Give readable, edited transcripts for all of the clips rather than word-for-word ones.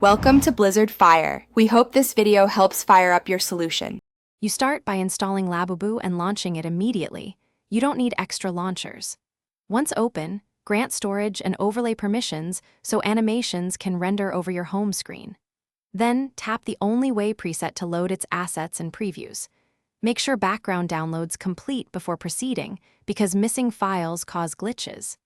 Welcome to Blizzard Fire. We hope this video helps fire up your solution. You start by installing Labubu and launching it immediately. You don't need extra launchers. Once open, grant storage and overlay permissions so animations can render over your home screen. Then, tap the Only Way preset to load its assets and previews. Make sure background download's complete before proceeding, because missing files cause glitches.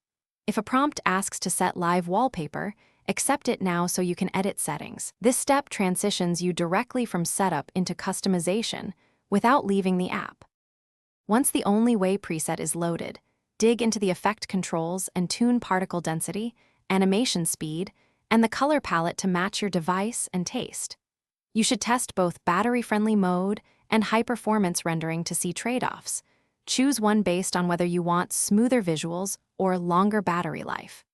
If a prompt asks to set live wallpaper, accept it now so you can edit settings. This step transitions you directly from setup into customization without leaving the app. Once the Only Way preset is loaded, dig into the effect controls and tune particle density, animation speed, and the color palette to match your device and taste. You should test both battery-friendly mode and high-performance rendering to see trade-offs. Choose one based on whether you want smoother visuals or longer battery life.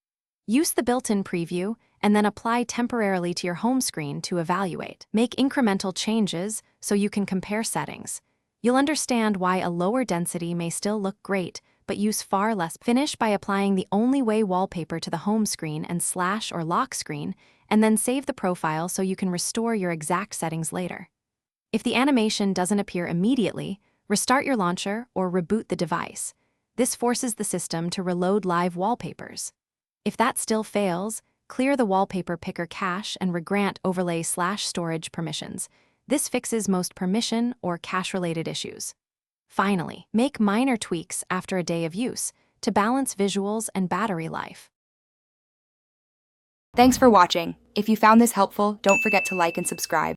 Use the built-in preview and then apply temporarily to your home screen to evaluate. Make incremental changes so you can compare settings. You'll understand why a lower density may still look great, but use far less. Finish by applying the Only Way wallpaper to the home screen and slash or lock screen, and then save the profile so you can restore your exact settings later. If the animation doesn't appear immediately, restart your launcher or reboot the device. This forces the system to reload live wallpapers. If that still fails, clear the wallpaper picker cache and regrant overlay/storage permissions. This fixes most permission or cache-related issues. Finally, make minor tweaks after a day of use to balance visuals and battery life. Thanks for watching. If you found this helpful, don't forget to like and subscribe.